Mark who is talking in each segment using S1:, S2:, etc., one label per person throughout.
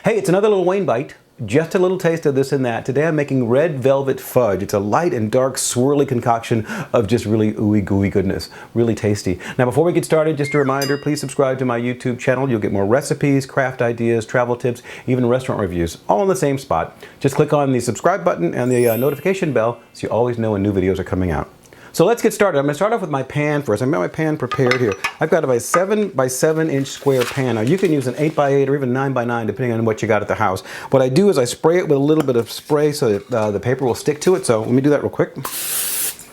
S1: Hey, it's another little Wayne bite. Just a little taste of this and that. Today I'm making red velvet fudge. It's a light and dark swirly concoction of just really ooey gooey goodness. Really tasty. Now before we get started, just a reminder, please subscribe to my YouTube channel. You'll get more recipes, craft ideas, travel tips, even restaurant reviews, all in the same spot. Just click on the subscribe button and the notification bell so you always know when new videos are coming out. So let's get started. I'm going to start off with my pan first. I've got my pan prepared here. I've got a 7 by 7 inch square pan. Now you can use an 8 by 8 or even 9 by 9 depending on what you got at the house. What I do is I spray it with a little bit of spray so that the paper will stick to it. So let me do that real quick. A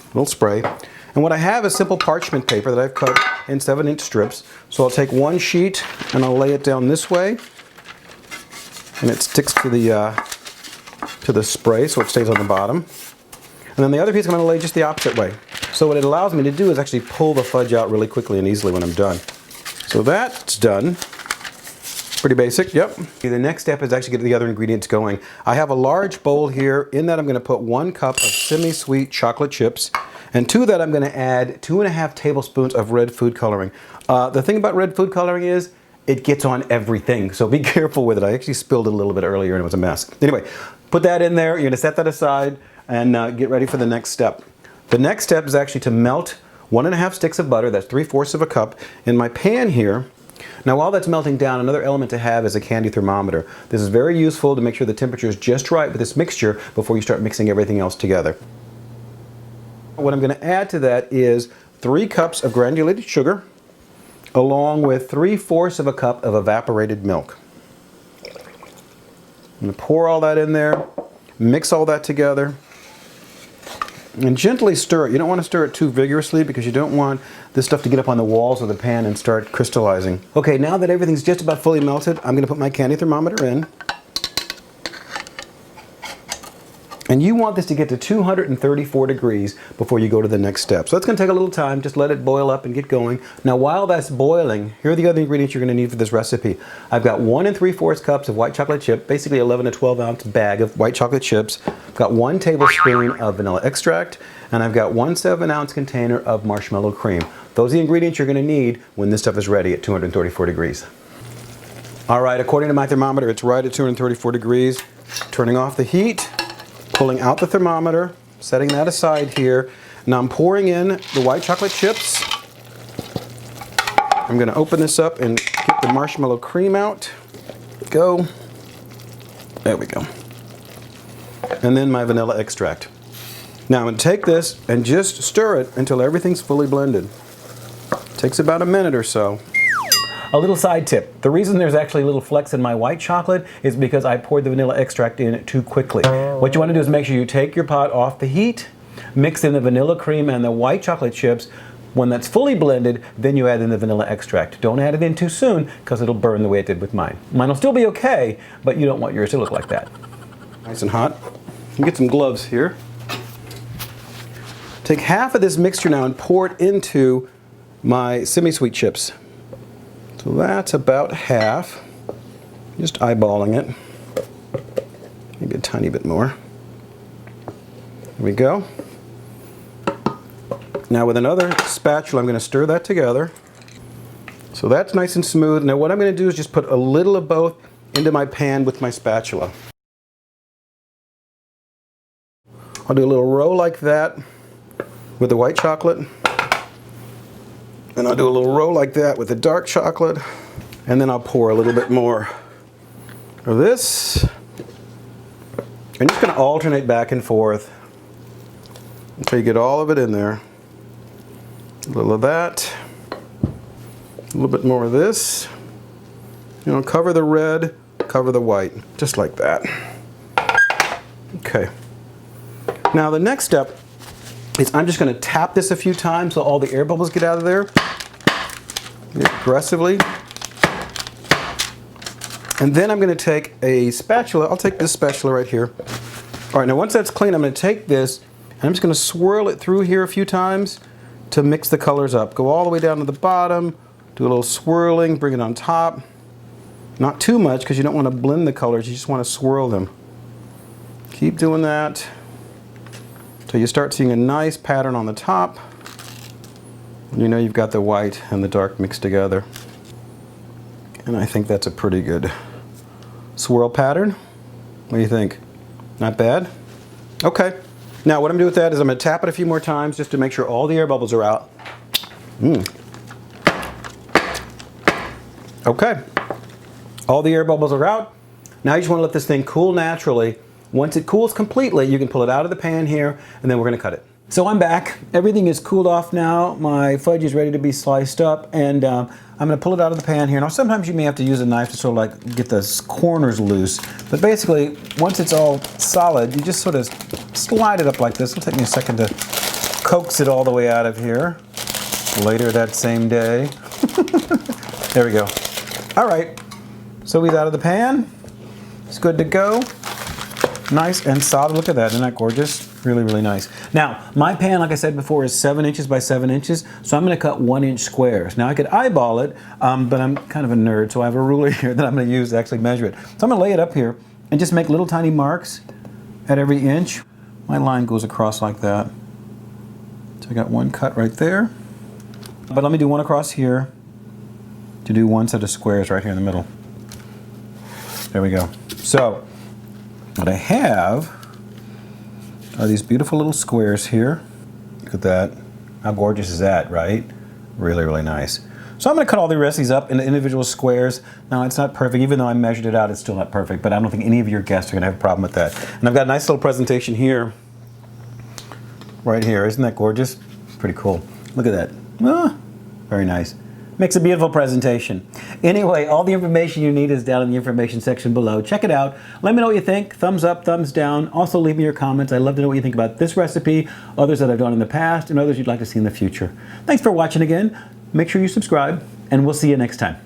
S1: little spray. And what I have is simple parchment paper that I've cut in 7-inch strips. So I'll take one sheet and I'll lay it down this way. And it sticks to the spray so it stays on the bottom. And then the other piece I'm going to lay just the opposite way. So what it allows me to do is actually pull the fudge out really quickly and easily when I'm done. So that's done. Pretty basic, yep. The next step is actually get the other ingredients going. I have a large bowl here. In that I'm going to put 1 cup of Semisweet chocolate chips. And to that I'm going to add 2½ tablespoons of red food coloring. The thing about red food coloring is it gets on everything, so be careful with it. I actually spilled it a little bit earlier and it was a mess. Anyway, put that in there. You're going to set that aside and get ready for the next step. The next step is actually to melt 1½ sticks of butter, that's 3/4 of a cup, in my pan here. Now while that's melting down, another element to have is a candy thermometer. This is very useful to make sure the temperature is just right with this mixture before you start mixing everything else together. What I'm going to add to that is 3 cups of granulated sugar along with 3/4 of a cup of evaporated milk. I'm going to pour all that in there, mix all that together. And gently stir it. You don't want to stir it too vigorously because you don't want this stuff to get up on the walls of the pan and start crystallizing. Okay, now that everything's just about fully melted, I'm going to put my candy thermometer in. And you want this to get to 234 degrees before you go to the next step. So that's going to take a little time. Just let it boil up and get going. Now while that's boiling, here are the other ingredients you're going to need for this recipe. I've got 1 3/4 cups of white chocolate chip, basically 11 to 12 ounce bag of white chocolate chips. I've got 1 tablespoon of vanilla extract, and I've got 1 7-ounce container of marshmallow cream. Those are the ingredients you're going to need when this stuff is ready at 234 degrees. All right, according to my thermometer, it's right at 234 degrees. Turning off the heat. Pulling out the thermometer, setting that aside here. Now I'm pouring in the white chocolate chips. I'm going to open this up and get the marshmallow cream out. Go. There we go. And then my vanilla extract. Now I'm going to take this and just stir it until everything's fully blended. It takes about a minute or so. A little side tip. The reason there's actually little flecks in my white chocolate is because I poured the vanilla extract in too quickly. What you want to do is make sure you take your pot off the heat, mix in the vanilla cream and the white chocolate chips. When that's fully blended, then you add in the vanilla extract. Don't add it in too soon because it'll burn the way it did with mine. Mine will still be okay, but you don't want yours to look like that. Nice and hot. Get some gloves here. Take half of this mixture now and pour it into my Semisweet chips. So that's about half. Just eyeballing it. Maybe a tiny bit more. There we go. Now with another spatula, I'm going to stir that together. So that's nice and smooth. Now what I'm going to do is just put a little of both into my pan with my spatula. I'll do a little row like that with the white chocolate. And I'll do a little roll like that with the dark chocolate. And then I'll pour a little bit more of this. I'm just going to alternate back and forth until you get all of it in there. A little of that. A little bit more of this. You know, cover the red, cover the white. Just like that. Okay. Now the next step is I'm just going to tap this a few times so all the air bubbles get out of there. Aggressively. And then I'm going to take a spatula. I'll take this spatula right here. All right, now once that's clean, I'm going to take this and I'm just going to swirl it through here a few times to mix the colors up. Go all the way down to the bottom, do a little swirling, bring it on top. Not too much because you don't want to blend the colors, you just want to swirl them. Keep doing that. So you start seeing a nice pattern on the top. You know you've got the white and the dark mixed together. And I think that's a pretty good swirl pattern. What do you think? Not bad? Okay. Now what I'm going to do with that is I'm going to tap it a few more times just to make sure all the air bubbles are out. Okay. All the air bubbles are out. Now you just want to let this thing cool naturally. Once it cools completely, you can pull it out of the pan here, and then we're going to cut it. So I'm back. Everything is cooled off now. My fudge is ready to be sliced up, and I'm going to pull it out of the pan here. Now sometimes you may have to use a knife to sort of like get the corners loose, but basically once it's all solid, you just sort of slide it up like this. It'll take me a second to coax it all the way out of here. Later that same day. There we go. All right, so he's out of the pan. It's good to go. Nice and solid. Look at that. Isn't that gorgeous? Really, really nice. Now, my pan, like I said before, is 7 inches by 7 inches, so I'm going to cut 1-inch squares. Now, I could eyeball it, but I'm kind of a nerd, so I have a ruler here that I'm going to use to actually measure it. So I'm going to lay it up here and just make little tiny marks at every inch. My line goes across like that. So I got one cut right there. But let me do one across here to do one set of squares right here in the middle. There we go. So, what I have are these beautiful little squares here. Look at that. How gorgeous is that, right? Really, really nice. So I'm going to cut all the rest of these up into individual squares. Now, it's not perfect. Even though I measured it out, it's still not perfect. But I don't think any of your guests are going to have a problem with that. And I've got a nice little presentation here. Right here. Isn't that gorgeous? Pretty cool. Look at that. Ah, very nice. Makes a beautiful presentation. Anyway, all the information you need is down in the information section below. Check it out. Let me know what you think. Thumbs up, thumbs down. Also leave me your comments. I'd love to know what you think about this recipe, others that I've done in the past, and others you'd like to see in the future. Thanks for watching again. Make sure you subscribe, and we'll see you next time.